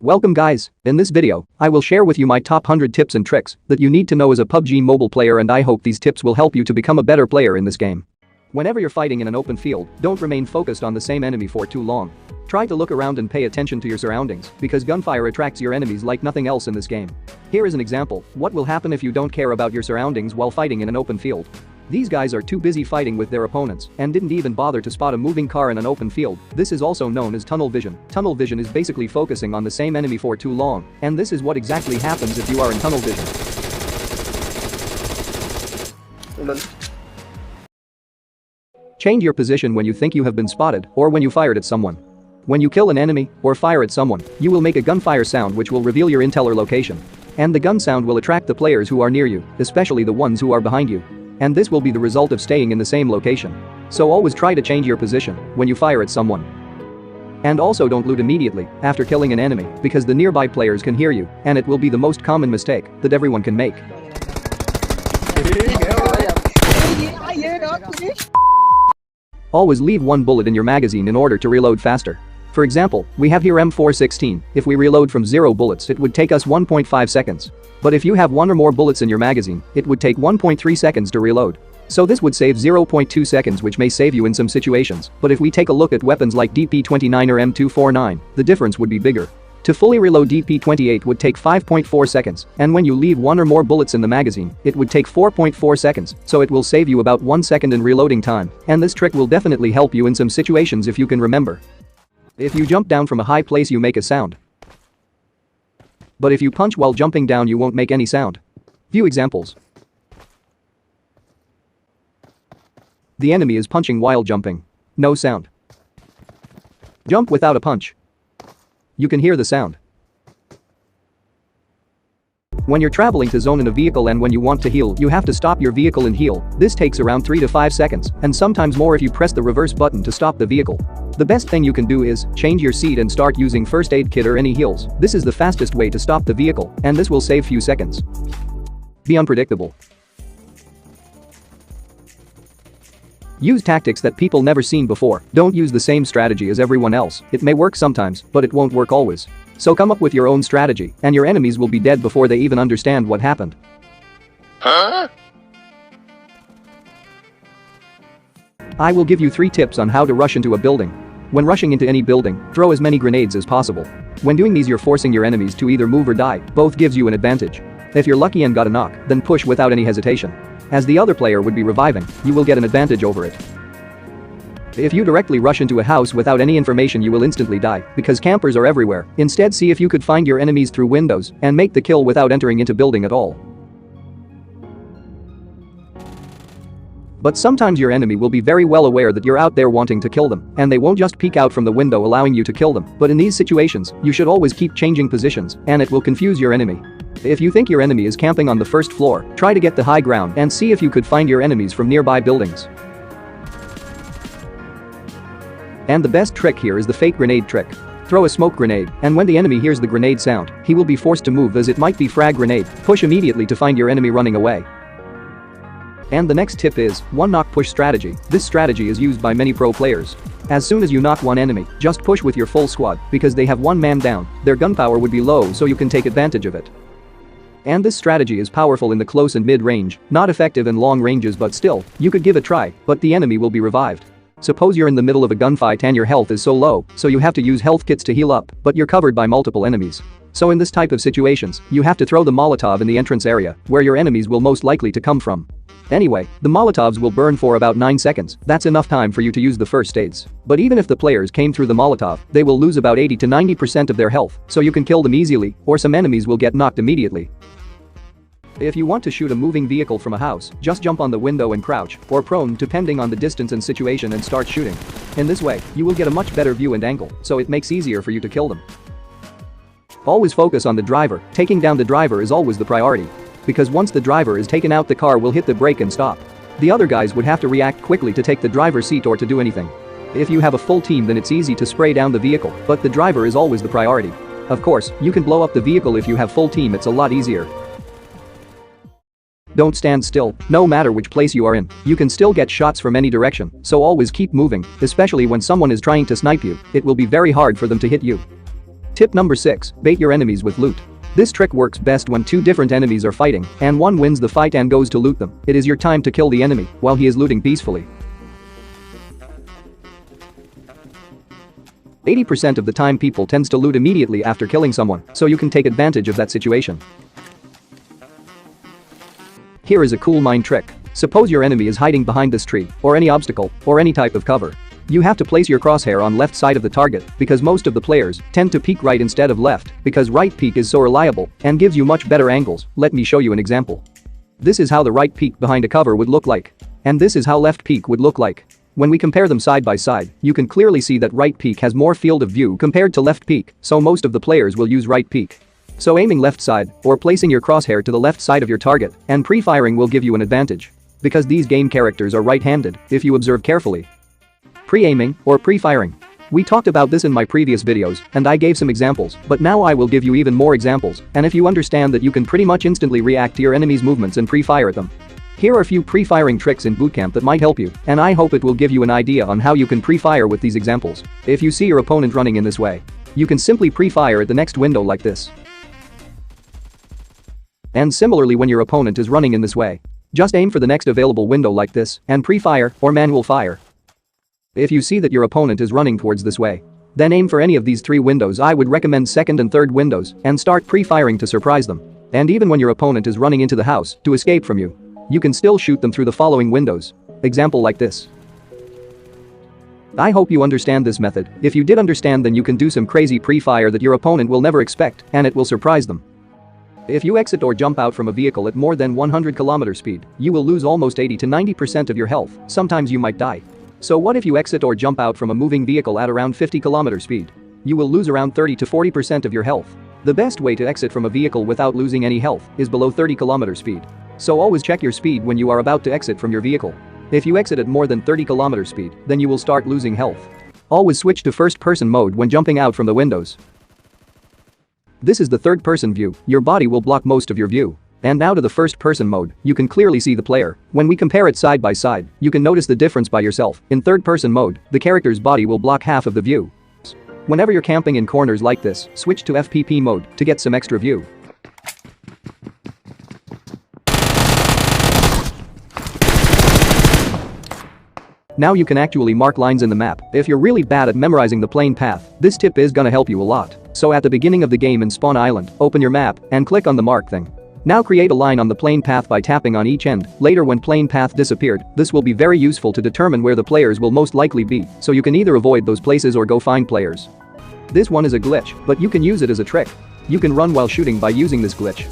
Welcome guys, in this video, I will share with you my top 100 tips and tricks that you need to know as a PUBG mobile player, and I hope these tips will help you to become a better player in this game. Whenever you're fighting in an open field, don't remain focused on the same enemy for too long. Try to look around and pay attention to your surroundings, because gunfire attracts your enemies like nothing else in this game. Here is an example: what will happen if you don't care about your surroundings while fighting in an open field. These guys are too busy fighting with their opponents and didn't even bother to spot a moving car in an open field. This is also known as tunnel vision. Tunnel vision is basically focusing on the same enemy for too long, and this is what exactly happens if you are in tunnel vision. Change your position when you think you have been spotted or when you fired at someone. When you kill an enemy or fire at someone, you will make a gunfire sound which will reveal your intel or location. And the gun sound will attract the players who are near you, especially the ones who are behind you. And this will be the result of staying in the same location. So always try to change your position when you fire at someone. And also don't loot immediately after killing an enemy, because the nearby players can hear you, and it will be the most common mistake that everyone can make. Always leave one bullet in your magazine in order to reload faster. For example, we have here M416. If we reload from 0 bullets, it would take us 1.5 seconds. But if you have 1 or more bullets in your magazine, it would take 1.3 seconds to reload. So this would save 0.2 seconds, which may save you in some situations. But if we take a look at weapons like DP29 or M249, the difference would be bigger. To fully reload, DP28 would take 5.4 seconds, and when you leave 1 or more bullets in the magazine, it would take 4.4 seconds, so it will save you about 1 second in reloading time, and this trick will definitely help you in some situations if you can remember. If you jump down from a high place, you make a sound. But if you punch while jumping down, you won't make any sound. Few examples. The enemy is punching while jumping. No sound. Jump without a punch. You can hear the sound. When you're traveling to zone in a vehicle and when you want to heal, you have to stop your vehicle and heal. This takes around 3 to 5 seconds, and sometimes more if you press the reverse button to stop the vehicle. The best thing you can do is change your seat and start using first aid kit or any heals. This is the fastest way to stop the vehicle, and this will save few seconds. Be unpredictable. Use tactics that people never seen before. Don't use the same strategy as everyone else. It may work sometimes, but it won't work always. So come up with your own strategy, and your enemies will be dead before they even understand what happened. I will give you 3 tips on how to rush into a building. When rushing into any building, throw as many grenades as possible. When doing these, you're forcing your enemies to either move or die. Both gives you an advantage. If you're lucky and got a knock, then push without any hesitation. As the other player would be reviving, you will get an advantage over it. If you directly rush into a house without any information, you will instantly die, because campers are everywhere. Instead, see if you could find your enemies through windows and make the kill without entering into building at all. But sometimes your enemy will be very well aware that you're out there wanting to kill them, and they won't just peek out from the window allowing you to kill them. But in these situations, you should always keep changing positions, and it will confuse your enemy. If you think your enemy is camping on the first floor, try to get the high ground and see if you could find your enemies from nearby buildings. And the best trick here is the fake grenade trick. Throw a smoke grenade, and when the enemy hears the grenade sound, he will be forced to move as it might be frag grenade. Push immediately to find your enemy running away. And the next tip is one knock push strategy. This strategy is used by many pro players. As soon as you knock one enemy, just push with your full squad, because they have one man down. Their gunpowder would be low, so you can take advantage of it. And this strategy is powerful in the close and mid range, not effective in long ranges, but still, you could give a try, but the enemy will be revived. Suppose you're in the middle of a gunfight and your health is so low, so you have to use health kits to heal up, but you're covered by multiple enemies. So in this type of situations, you have to throw the Molotov in the entrance area, where your enemies will most likely to come from. Anyway, the Molotovs will burn for about 9 seconds. That's enough time for you to use the first aids. But even if the players came through the Molotov, they will lose about 80 to 90% of their health, so you can kill them easily, or some enemies will get knocked immediately. If you want to shoot a moving vehicle from a house, just jump on the window and crouch, or prone depending on the distance and situation, and start shooting. In this way, you will get a much better view and angle, so it makes easier for you to kill them. Always focus on the driver. Taking down the driver is always the priority. Because once the driver is taken out, the car will hit the brake and stop. The other guys would have to react quickly to take the driver's seat or to do anything. If you have a full team, then it's easy to spray down the vehicle, but the driver is always the priority. Of course, you can blow up the vehicle if you have full team, it's a lot easier. Don't stand still. No matter which place you are in, you can still get shots from any direction, so always keep moving, especially when someone is trying to snipe you. It will be very hard for them to hit you. Tip number 6, bait your enemies with loot. This trick works best when two different enemies are fighting and one wins the fight and goes to loot them. It is your time to kill the enemy while he is looting peacefully. 80% of the time people tends to loot immediately after killing someone, so you can take advantage of that situation. Here is a cool mind trick. Suppose your enemy is hiding behind this tree, or any obstacle, or any type of cover. You have to place your crosshair on left side of the target because most of the players tend to peek right instead of left because right peek is so reliable and gives you much better angles. Let me show you an example. This is how the right peek behind a cover would look like. And this is how left peek would look like. When we compare them side by side, you can clearly see that right peek has more field of view compared to left peek, so most of the players will use right peek. So aiming left side or placing your crosshair to the left side of your target and pre-firing will give you an advantage. Because these game characters are right-handed, if you observe carefully. Pre-aiming or pre-firing. We talked about this in my previous videos and I gave some examples, but now I will give you even more examples, and if you understand that you can pretty much instantly react to your enemy's movements and pre-fire at them. Here are a few pre-firing tricks in bootcamp that might help you, and I hope it will give you an idea on how you can pre-fire with these examples. If you see your opponent running in this way, you can simply pre-fire at the next window like this. And similarly when your opponent is running in this way, just aim for the next available window like this and pre-fire or manual fire. If you see that your opponent is running towards this way, then aim for any of these three windows. I would recommend second and third windows and start pre-firing to surprise them. And even when your opponent is running into the house to escape from you, you can still shoot them through the following windows. Example like this. I hope you understand this method. If you did understand, then you can do some crazy pre-fire that your opponent will never expect and it will surprise them. If you exit or jump out from a vehicle at more than 100 km speed, you will lose almost 80 to 90% of your health. Sometimes you might die. So what if you exit or jump out from a moving vehicle at around 50 km speed? You will lose around 30 to 40% of your health. The best way to exit from a vehicle without losing any health is below 30 km speed. So always check your speed when you are about to exit from your vehicle. If you exit at more than 30 km speed, then you will start losing health. Always switch to first-person mode when jumping out from the windows. This is the third-person view. Your body will block most of your view. And now to the first-person mode, you can clearly see the player. When we compare it side by side, you can notice the difference by yourself. In third-person mode, the character's body will block half of the view. Whenever you're camping in corners like this, switch to FPP mode to get some extra view. Now you can actually mark lines in the map. If you're really bad at memorizing the plane path, this tip is gonna help you a lot. So at the beginning of the game in Spawn Island, open your map and click on the mark thing. Now create a line on the plane path by tapping on each end. Later when plane path disappeared, this will be very useful to determine where the players will most likely be, so you can either avoid those places or go find players. This one is a glitch, but you can use it as a trick. You can run while shooting by using this glitch.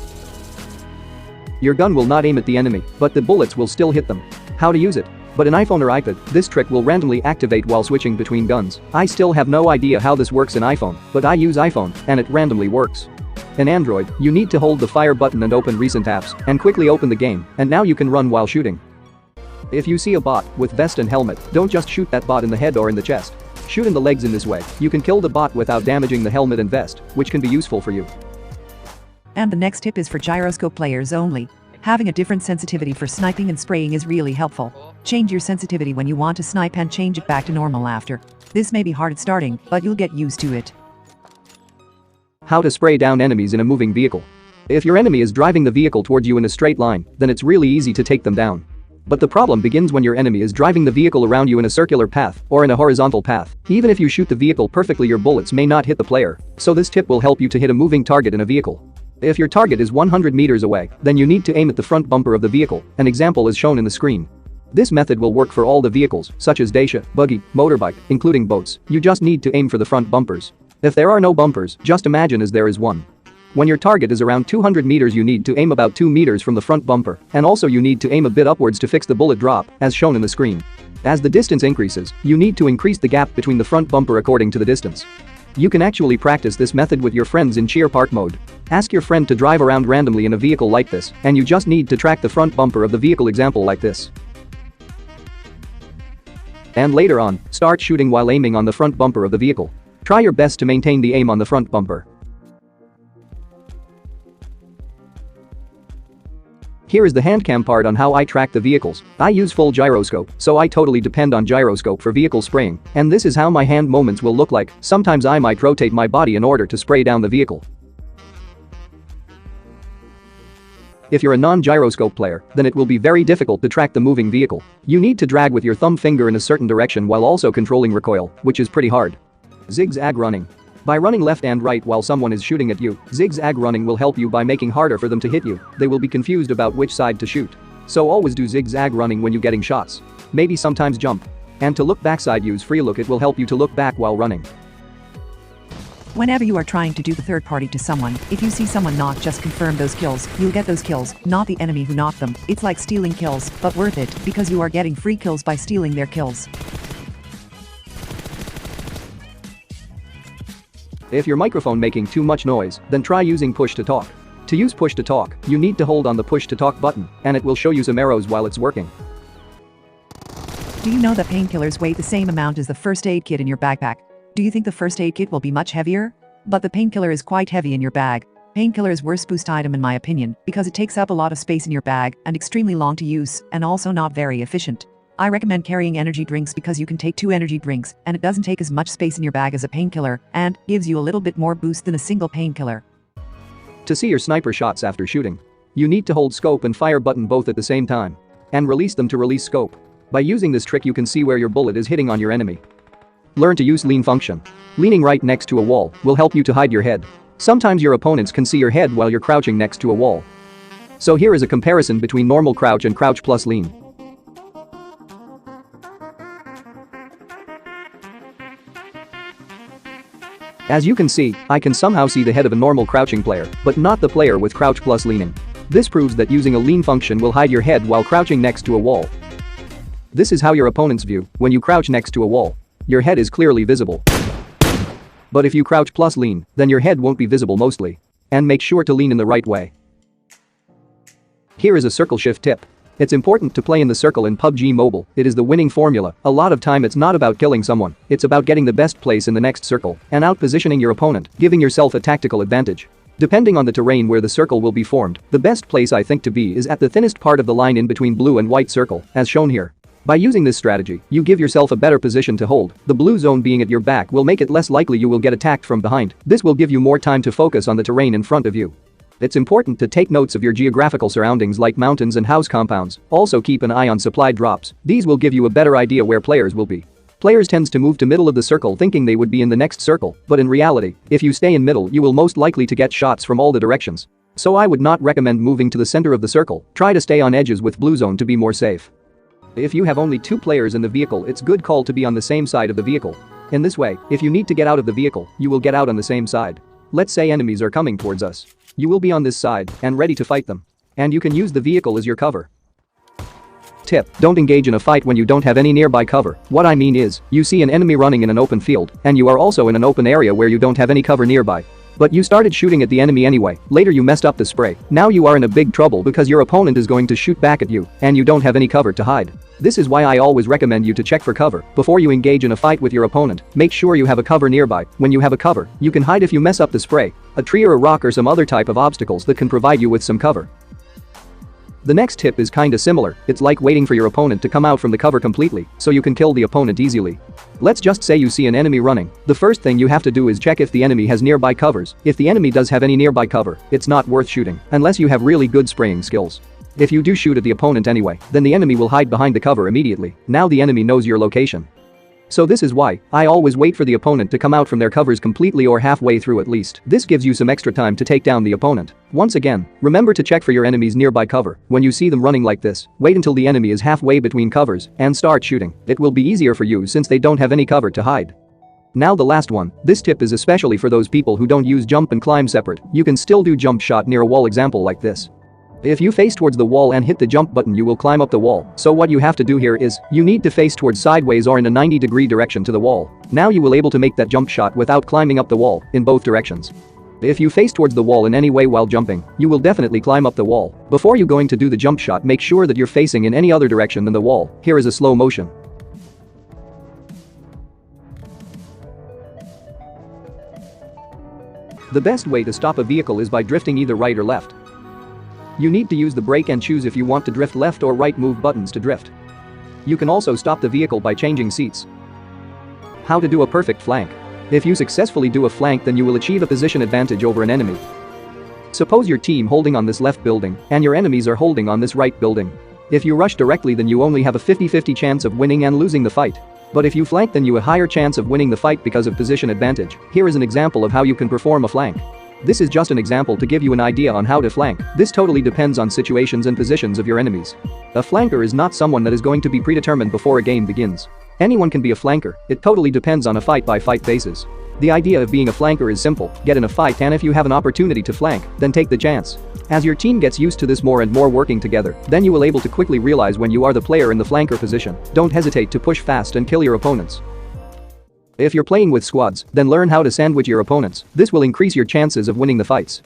Your gun will not aim at the enemy, but the bullets will still hit them. How to use it? But in iPhone or iPad, this trick will randomly activate while switching between guns. I still have no idea how this works in iPhone, but I use iPhone, and it randomly works. In Android, you need to hold the fire button and open recent apps, and quickly open the game, and now you can run while shooting. If you see a bot with vest and helmet, don't just shoot that bot in the head or in the chest. Shoot in the legs. In this way, you can kill the bot without damaging the helmet and vest, which can be useful for you. And the next tip is for gyroscope players only. Having a different sensitivity for sniping and spraying is really helpful. Change your sensitivity when you want to snipe and change it back to normal after. This may be hard at starting, but you'll get used to it. How to spray down enemies in a moving vehicle. If your enemy is driving the vehicle towards you in a straight line, then it's really easy to take them down. But the problem begins when your enemy is driving the vehicle around you in a circular path or in a horizontal path. Even if you shoot the vehicle perfectly, your bullets may not hit the player. So this tip will help you to hit a moving target in a vehicle. If your target is 100 meters away, then you need to aim at the front bumper of the vehicle. An example is shown in the screen. This method will work for all the vehicles, such as Dacia, buggy, motorbike, including boats. You just need to aim for the front bumpers. If there are no bumpers, just imagine as there is one. When your target is around 200 meters, you need to aim about 2 meters from the front bumper, and also you need to aim a bit upwards to fix the bullet drop, as shown in the screen. As the distance increases, you need to increase the gap between the front bumper according to the distance. You can actually practice this method with your friends in cheer park mode. Ask your friend to drive around randomly in a vehicle like this, and you just need to track the front bumper of the vehicle, example like this. And later on, start shooting while aiming on the front bumper of the vehicle. Try your best to maintain the aim on the front bumper. Here is the handcam part on how I track the vehicles. I use full gyroscope, so I totally depend on gyroscope for vehicle spraying, and this is how my hand movements will look like. Sometimes I might rotate my body in order to spray down the vehicle. If you're a non-gyroscope player, then it will be very difficult to track the moving vehicle. You need to drag with your thumb finger in a certain direction while also controlling recoil, which is pretty hard. Zigzag running. By running left and right while someone is shooting at you, zigzag running will help you by making harder for them to hit you. They will be confused about which side to shoot. So always do zigzag running when you're getting shots. Maybe sometimes jump. And to look backside, use free look. It will help you to look back while running. Whenever you are trying to do the third party to someone, if you see someone knock, just confirm those kills. You'll get those kills, not the enemy who knocked them. It's like stealing kills, but worth it, because you are getting free kills by stealing their kills. If your microphone making too much noise, then try using push to talk. To use push to talk, you need to hold on the push to talk button, and it will show you some arrows while it's working. Do you know that painkillers weigh the same amount as the first aid kit in your backpack? Do you think the first aid kit will be much heavier? But the painkiller is quite heavy in your bag. Painkiller is worst boost item in my opinion, because it takes up a lot of space in your bag and extremely long to use, and also not very efficient. I recommend carrying energy drinks because you can take 2 energy drinks and it doesn't take as much space in your bag as a painkiller and gives you a little bit more boost than a single painkiller. To see your sniper shots after shooting, you need to hold scope and fire button both at the same time. And release them to release scope. By using this trick you can see where your bullet is hitting on your enemy. Learn to use lean function. Leaning right next to a wall will help you to hide your head. Sometimes your opponents can see your head while you're crouching next to a wall. So here is a comparison between normal crouch and crouch plus lean. As you can see, I can somehow see the head of a normal crouching player, but not the player with crouch plus leaning. This proves that using a lean function will hide your head while crouching next to a wall. This is how your opponents view when you crouch next to a wall. Your head is clearly visible. But if you crouch plus lean, then your head won't be visible mostly. And make sure to lean in the right way. Here is a circle shift tip. It's important to play in the circle in PUBG Mobile. It is the winning formula. A lot of time it's not about killing someone, it's about getting the best place in the next circle and out-positioning your opponent, giving yourself a tactical advantage. Depending on the terrain where the circle will be formed, the best place I think to be is at the thinnest part of the line in between blue and white circle, as shown here. By using this strategy, you give yourself a better position to hold. The blue zone being at your back will make it less likely you will get attacked from behind. This will give you more time to focus on the terrain in front of you. It's important to take notes of your geographical surroundings like mountains and house compounds. Also keep an eye on supply drops. These will give you a better idea where players will be. Players tends to move to middle of the circle thinking they would be in the next circle, but in reality, if you stay in middle you will most likely to get shots from all the directions. So I would not recommend moving to the center of the circle. Try to stay on edges with blue zone to be more safe. If you have only 2 players in the vehicle, it's good call to be on the same side of the vehicle. In this way, if you need to get out of the vehicle, you will get out on the same side. Let's say enemies are coming towards us. You will be on this side and ready to fight them. And you can use the vehicle as your cover. Tip: don't engage in a fight when you don't have any nearby cover. What I mean is, you see an enemy running in an open field, and you are also in an open area where you don't have any cover nearby. But you started shooting at the enemy anyway, later you messed up the spray. Now you are in a big trouble because your opponent is going to shoot back at you, and you don't have any cover to hide. This is why I always recommend you to check for cover before you engage in a fight with your opponent. Make sure you have a cover nearby. When you have a cover, you can hide if you mess up the spray, a tree or a rock or some other type of obstacles that can provide you with some cover. The next tip is kinda similar. It's like waiting for your opponent to come out from the cover completely, so you can kill the opponent easily. Let's just say you see an enemy running. The first thing you have to do is check if the enemy has nearby covers. If the enemy does have any nearby cover, it's not worth shooting, unless you have really good spraying skills. If you do shoot at the opponent anyway, then the enemy will hide behind the cover immediately. Now the enemy knows your location. So this is why I always wait for the opponent to come out from their covers completely or halfway through at least. This gives you some extra time to take down the opponent. Once again, remember to check for your enemy's nearby cover. When you see them running like this, wait until the enemy is halfway between covers and start shooting. It will be easier for you since they don't have any cover to hide. Now the last one. This tip is especially for those people who don't use jump and climb separate. You can still do jump shot near a wall, example like this. If you face towards the wall and hit the jump button, you will climb up the wall. So what you have to do here is, you need to face towards sideways or in a 90-degree direction to the wall. Now you will able to make that jump shot without climbing up the wall, in both directions. If you face towards the wall in any way while jumping, you will definitely climb up the wall. Before you going to do the jump shot, make sure that you're facing in any other direction than the wall. Here is a slow motion. The best way to stop a vehicle is by drifting either right or left. You need to use the brake and choose if you want to drift left or right move buttons to drift. You can also stop the vehicle by changing seats. How to do a perfect flank. If you successfully do a flank, then you will achieve a position advantage over an enemy. Suppose your team holding on this left building and your enemies are holding on this right building. If you rush directly, then you only have a 50-50 chance of winning and losing the fight. But if you flank, then you have a higher chance of winning the fight because of position advantage. Here is an example of how you can perform a flank. This is just an example to give you an idea on how to flank. This totally depends on situations and positions of your enemies. A flanker is not someone that is going to be predetermined before a game begins. Anyone can be a flanker, it totally depends on a fight-by-fight basis. The idea of being a flanker is simple: get in a fight, and if you have an opportunity to flank, then take the chance. As your team gets used to this more and more working together, then you will able to quickly realize when you are the player in the flanker position. Don't hesitate to push fast and kill your opponents. If you're playing with squads, then learn how to sandwich your opponents. This will increase your chances of winning the fights.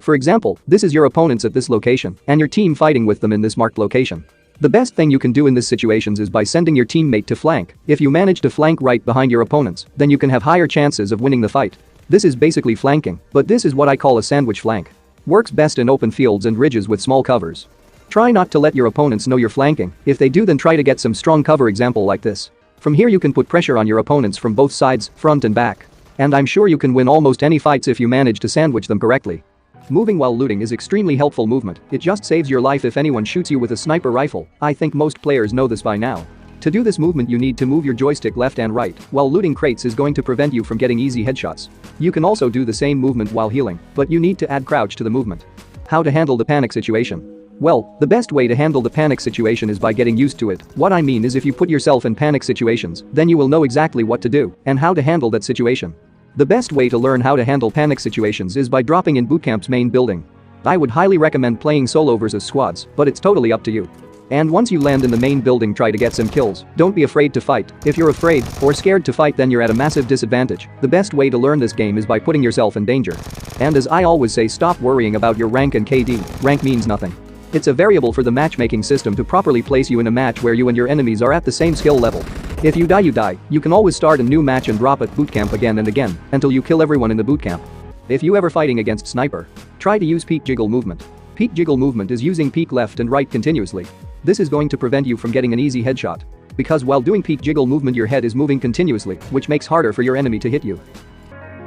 For example, this is your opponents at this location, and your team fighting with them in this marked location. The best thing you can do in these situations is by sending your teammate to flank. If you manage to flank right behind your opponents, then you can have higher chances of winning the fight. This is basically flanking, but this is what I call a sandwich flank. Works best in open fields and ridges with small covers. Try not to let your opponents know you're flanking. If they do, then try to get some strong cover, example like this. From here you can put pressure on your opponents from both sides, front and back. And I'm sure you can win almost any fights if you manage to sandwich them correctly. Moving while looting is extremely helpful movement. It just saves your life if anyone shoots you with a sniper rifle. I think most players know this by now. To do this movement you need to move your joystick left and right, while looting crates is going to prevent you from getting easy headshots. You can also do the same movement while healing, but you need to add crouch to the movement. How to handle the panic situation. Well, the best way to handle the panic situation is by getting used to it. What I mean is, if you put yourself in panic situations, then you will know exactly what to do and how to handle that situation. The best way to learn how to handle panic situations is by dropping in bootcamp's main building. I would highly recommend playing solo versus squads, but it's totally up to you. And once you land in the main building, try to get some kills. Don't be afraid to fight. If you're afraid or scared to fight, then you're at a massive disadvantage. The best way to learn this game is by putting yourself in danger. And as I always say, stop worrying about your rank and KD. Rank means nothing. It's a variable for the matchmaking system to properly place you in a match where you and your enemies are at the same skill level. If you die, you die. You can always start a new match and drop at bootcamp again and again until you kill everyone in the bootcamp. If you ever fighting against sniper, try to use peek jiggle movement. Peek jiggle movement is using peek left and right continuously. This is going to prevent you from getting an easy headshot. Because while doing peek jiggle movement, your head is moving continuously, which makes harder for your enemy to hit you.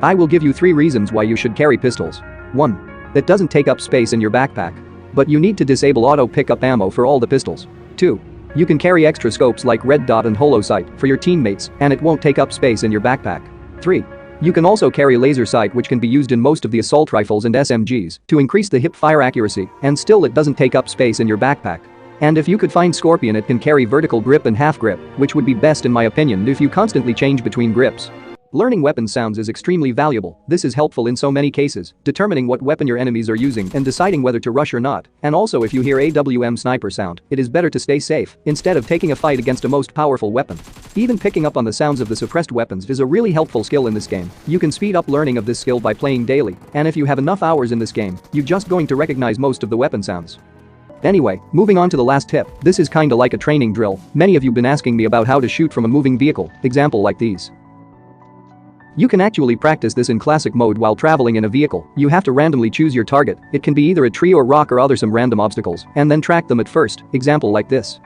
I will give you 3 reasons why you should carry pistols. 1. It doesn't take up space in your backpack. But you need to disable auto pickup ammo for all the pistols. 2. You can carry extra scopes like red dot and holo sight for your teammates, and it won't take up space in your backpack. 3. You can also carry laser sight, which can be used in most of the assault rifles and SMGs to increase the hip fire accuracy, and still it doesn't take up space in your backpack. And if you could find Scorpion, it can carry vertical grip and half grip, which would be best in my opinion if you constantly change between grips. Learning weapon sounds is extremely valuable. This is helpful in so many cases, determining what weapon your enemies are using and deciding whether to rush or not. And also, if you hear AWM sniper sound, it is better to stay safe instead of taking a fight against a most powerful weapon. Even picking up on the sounds of the suppressed weapons is a really helpful skill in this game. You can speed up learning of this skill by playing daily, and if you have enough hours in this game, you're just going to recognize most of the weapon sounds. Anyway, moving on to the last tip. This is kinda like a training drill. Many of you been asking me about how to shoot from a moving vehicle, example like these. You can actually practice this in classic mode while traveling in a vehicle. You have to randomly choose your target. It can be either a tree or rock or other some random obstacles, and then track them at first, example like this.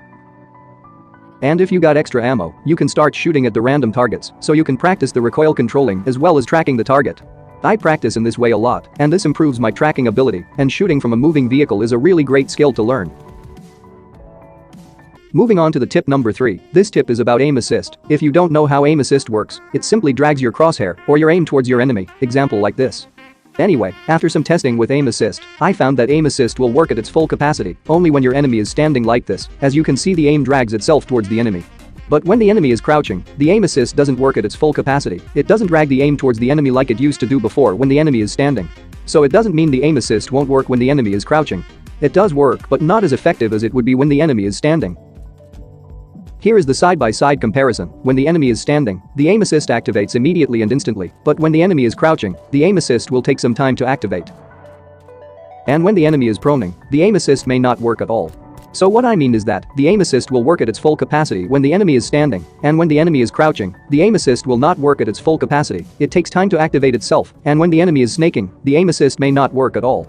And if you got extra ammo, you can start shooting at the random targets, so you can practice the recoil controlling as well as tracking the target. I practice in this way a lot, and this improves my tracking ability, and shooting from a moving vehicle is a really great skill to learn. Moving on to the tip number 3. This tip is about aim assist. If you don't know how aim assist works, it simply drags your crosshair or your aim towards your enemy, example like this. Anyway, after some testing with aim assist, I found that aim assist will work at its full capacity only when your enemy is standing like this. As you can see, the aim drags itself towards the enemy. But when the enemy is crouching, the aim assist doesn't work at its full capacity. It doesn't drag the aim towards the enemy like it used to do before when the enemy is standing. So it doesn't mean the aim assist won't work when the enemy is crouching. It does work, but not as effective as it would be when the enemy is standing. Here is the side-by-side comparison. When the enemy is standing, the aim assist activates immediately and instantly, but when the enemy is crouching, the aim assist will take some time to activate. And when the enemy is proning, the aim assist may not work at all. So what I mean is that the aim assist will work at its full capacity when the enemy is standing, and when the enemy is crouching, the aim assist will not work at its full capacity. It takes time to activate itself, and when the enemy is snaking, the aim assist may not work at all.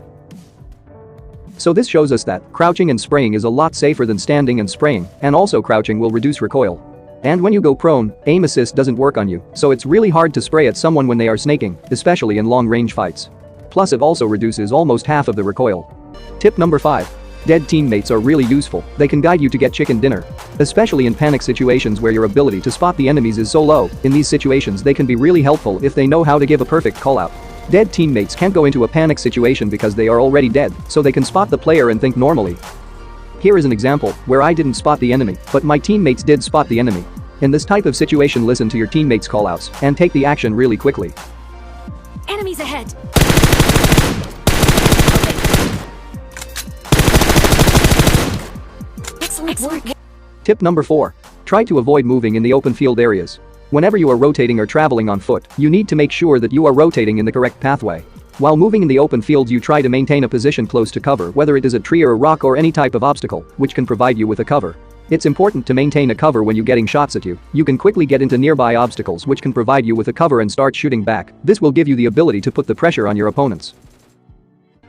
So this shows us that crouching and spraying is a lot safer than standing and spraying, and also crouching will reduce recoil. And when you go prone, aim assist doesn't work on you, so it's really hard to spray at someone when they are snaking, especially in long-range fights. Plus it also reduces almost half of the recoil. Tip number 5. Dead teammates are really useful, they can guide you to get chicken dinner. Especially in panic situations where your ability to spot the enemies is so low, in these situations they can be really helpful if they know how to give a perfect call-out. Dead teammates can't go into a panic situation because they are already dead, so they can spot the player and think normally. Here is an example where I didn't spot the enemy, but my teammates did spot the enemy. In this type of situation, listen to your teammates' callouts and take the action really quickly. Enemies ahead. Excellent work. Tip number 4. Try to avoid moving in the open field areas. Whenever you are rotating or traveling on foot, you need to make sure that you are rotating in the correct pathway. While moving in the open fields, you try to maintain a position close to cover, whether it is a tree or a rock or any type of obstacle, which can provide you with a cover. It's important to maintain a cover when you're getting shots at you. You can quickly get into nearby obstacles which can provide you with a cover and start shooting back. This will give you the ability to put the pressure on your opponents.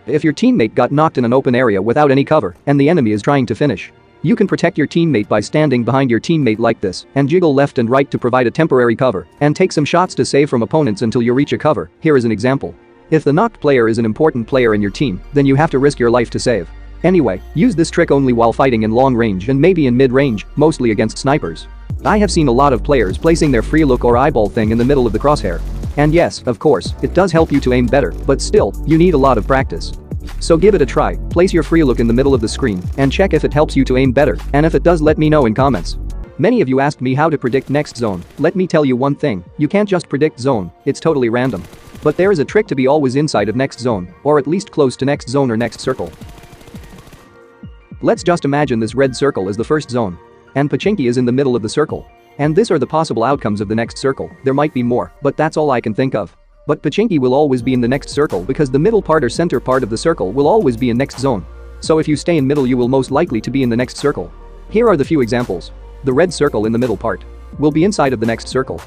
If your teammate got knocked in an open area without any cover and the enemy is trying to finish, you can protect your teammate by standing behind your teammate like this and jiggle left and right to provide a temporary cover and take some shots to save from opponents until you reach a cover. Here is an example. If the knocked player is an important player in your team, then you have to risk your life to save. Anyway, use this trick only while fighting in long range and maybe in mid range, mostly against snipers. I have seen a lot of players placing their free look or eyeball thing in the middle of the crosshair. And yes, of course, it does help you to aim better, but still, you need a lot of practice. So give it a try, place your free look in the middle of the screen and check if it helps you to aim better, and if it does, let me know in comments. Many of you asked me how to predict next zone. Let me tell you one thing, you can't just predict zone, it's totally random. But there is a trick to be always inside of next zone, or at least close to next zone or next circle. Let's just imagine this red circle is the first zone. And Pachinki is in the middle of the circle. And these are the possible outcomes of the next circle. There might be more, but that's all I can think of. But Pachinki will always be in the next circle because the middle part or center part of the circle will always be in next zone. So if you stay in middle, you will most likely to be in the next circle. Here are the few examples. The red circle in the middle part will be inside of the next circle.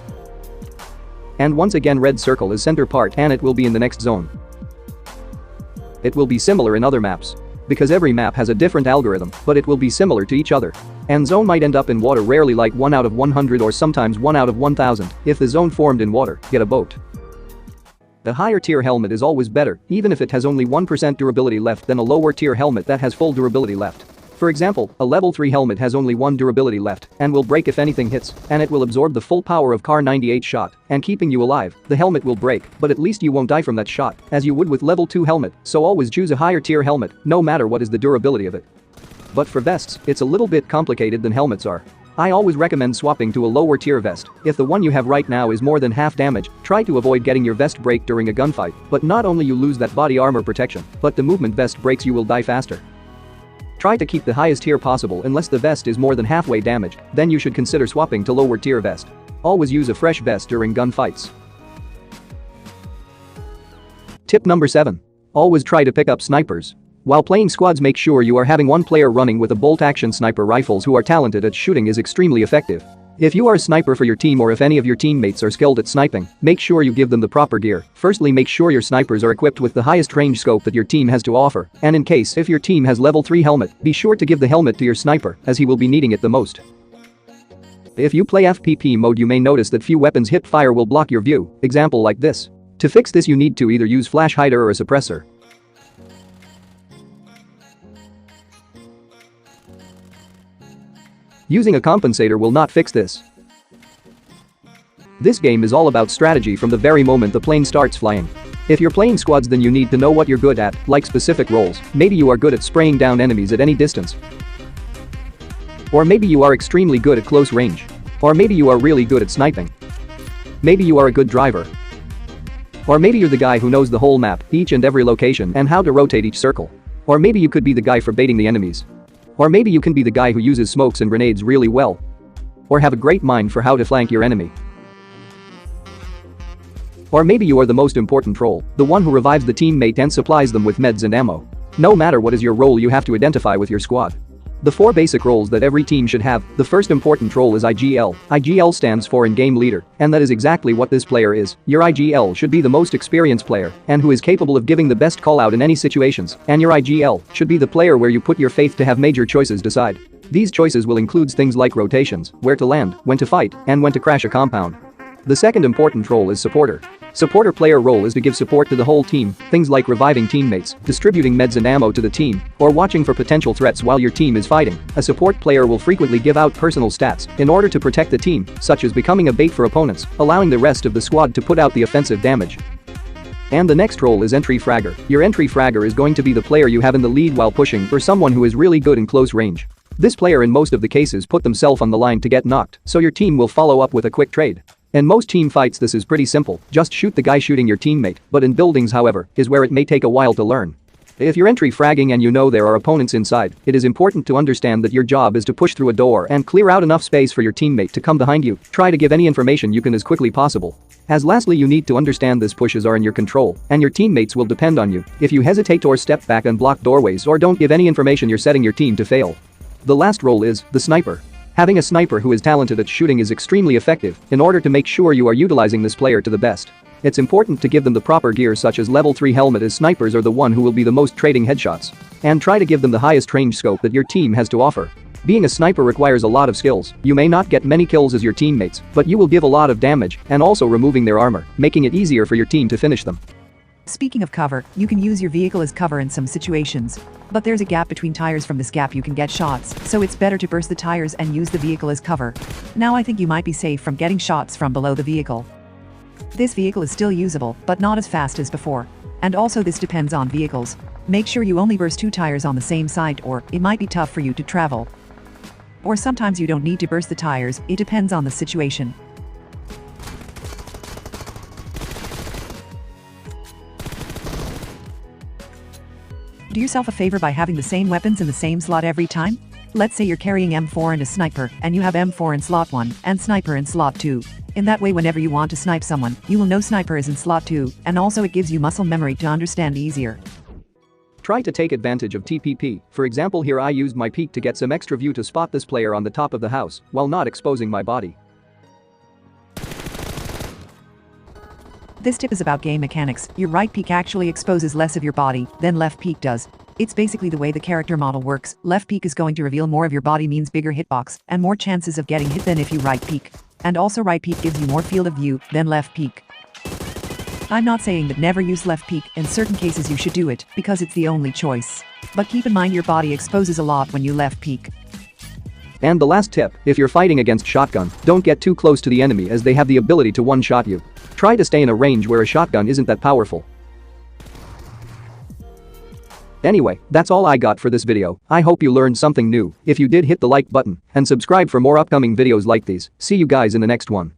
And once again, red circle is center part and it will be in the next zone. It will be similar in other maps. Because every map has a different algorithm, but it will be similar to each other. And zone might end up in water, rarely like 1 out of 100 or sometimes 1 out of 1000. If the zone formed in water, get a boat. The higher tier helmet is always better, even if it has only 1% durability left, than a lower tier helmet that has full durability left. For example, a level 3 helmet has only 1 durability left and will break if anything hits, and it will absorb the full power of Kar 98 shot and keeping you alive. The helmet will break, but at least you won't die from that shot, as you would with level 2 helmet, so always choose a higher tier helmet, no matter what is the durability of it. But for vests, it's a little bit complicated than helmets are. I always recommend swapping to a lower tier vest. If the one you have right now is more than half damage, try to avoid getting your vest break during a gunfight, but not only you lose that body armor protection, but the movement vest breaks, you will die faster. Try to keep the highest tier possible unless the vest is more than halfway damaged, then you should consider swapping to lower tier vest. Always use a fresh vest during gunfights. Tip number 7. Always try to pick up snipers. While playing squads, make sure you are having one player running with a bolt-action sniper rifles who are talented at shooting is extremely effective. If you are a sniper for your team or if any of your teammates are skilled at sniping, make sure you give them the proper gear. Firstly, make sure your snipers are equipped with the highest range scope that your team has to offer, and in case if your team has level 3 helmet, be sure to give the helmet to your sniper as he will be needing it the most. If you play FPP mode, you may notice that few weapons hip fire will block your view, example like this. To fix this, you need to either use flash hider or a suppressor. Using a compensator will not fix this. This game is all about strategy from the very moment the plane starts flying. If you're playing squads, then you need to know what you're good at, like specific roles. Maybe you are good at spraying down enemies at any distance. Or maybe you are extremely good at close range. Or maybe you are really good at sniping. Maybe you are a good driver. Or maybe you're the guy who knows the whole map, each and every location, and how to rotate each circle. Or maybe you could be the guy for baiting the enemies. Or maybe you can be the guy who uses smokes and grenades really well. Or have a great mind for how to flank your enemy. Or maybe you are the most important role, the one who revives the teammate and supplies them with meds and ammo. No matter what is your role, you have to identify with your squad. The 4 basic roles that every team should have. The first important role is IGL. IGL stands for in-game leader, and that is exactly what this player is. Your IGL should be the most experienced player and who is capable of giving the best call out in any situations, and your IGL should be the player where you put your faith to have major choices decide. These choices will include things like rotations, where to land, when to fight, and when to crash a compound. The second important role is supporter. Supporter player role is to give support to the whole team, things like reviving teammates, distributing meds and ammo to the team, or watching for potential threats while your team is fighting. A support player will frequently give out personal stats in order to protect the team, such as becoming a bait for opponents, allowing the rest of the squad to put out the offensive damage. And the next role is entry fragger. Your entry fragger is going to be the player you have in the lead while pushing for someone who is really good in close range. This player in most of the cases put themselves on the line to get knocked, so your team will follow up with a quick trade. In most team fights this is pretty simple, just shoot the guy shooting your teammate, but in buildings however, is where it may take a while to learn. If you're entry fragging and you know there are opponents inside, it is important to understand that your job is to push through a door and clear out enough space for your teammate to come behind you. Try to give any information you can as quickly possible. As lastly, you need to understand these pushes are in your control, and your teammates will depend on you. If you hesitate or step back and block doorways or don't give any information, you're setting your team to fail. The last role is the sniper. Having a sniper who is talented at shooting is extremely effective in order to make sure you are utilizing this player to the best. It's important to give them the proper gear such as level 3 helmet, as snipers are the one who will be the most trading headshots. And try to give them the highest range scope that your team has to offer. Being a sniper requires a lot of skills. You may not get many kills as your teammates, but you will give a lot of damage and also removing their armor, making it easier for your team to finish them. Speaking of cover, you can use your vehicle as cover in some situations. But there's a gap between tires. From this gap you can get shots, so it's better to burst the tires and use the vehicle as cover. Now I think you might be safe from getting shots from below the vehicle. This vehicle is still usable, but not as fast as before. And also this depends on vehicles. Make sure you only burst 2 tires on the same side, or it might be tough for you to travel. Or sometimes you don't need to burst the tires, it depends on the situation. Do yourself a favor by having the same weapons in the same slot every time. Let's say you're carrying M4 and a sniper, and you have M4 in slot 1 and sniper in slot 2. In that way, whenever you want to snipe someone, you will know sniper is in slot 2, and also it gives you muscle memory to understand easier. Try to take advantage of TPP. For example, here I used my peek to get some extra view to spot this player on the top of the house while not exposing my body. This tip is about game mechanics. Your right peek actually exposes less of your body than left peek does. It's basically the way the character model works. Left peek is going to reveal more of your body, means bigger hitbox and more chances of getting hit than if you right peek. And also right peek gives you more field of view than left peek. I'm not saying that never use left peek. In certain cases you should do it because it's the only choice. But keep in mind your body exposes a lot when you left peek. And the last tip, if you're fighting against shotgun, don't get too close to the enemy as they have the ability to one-shot you. Try to stay in a range where a shotgun isn't that powerful. Anyway, that's all I got for this video. I hope you learned something new. If you did, hit the like button and subscribe for more upcoming videos like these. See you guys in the next one.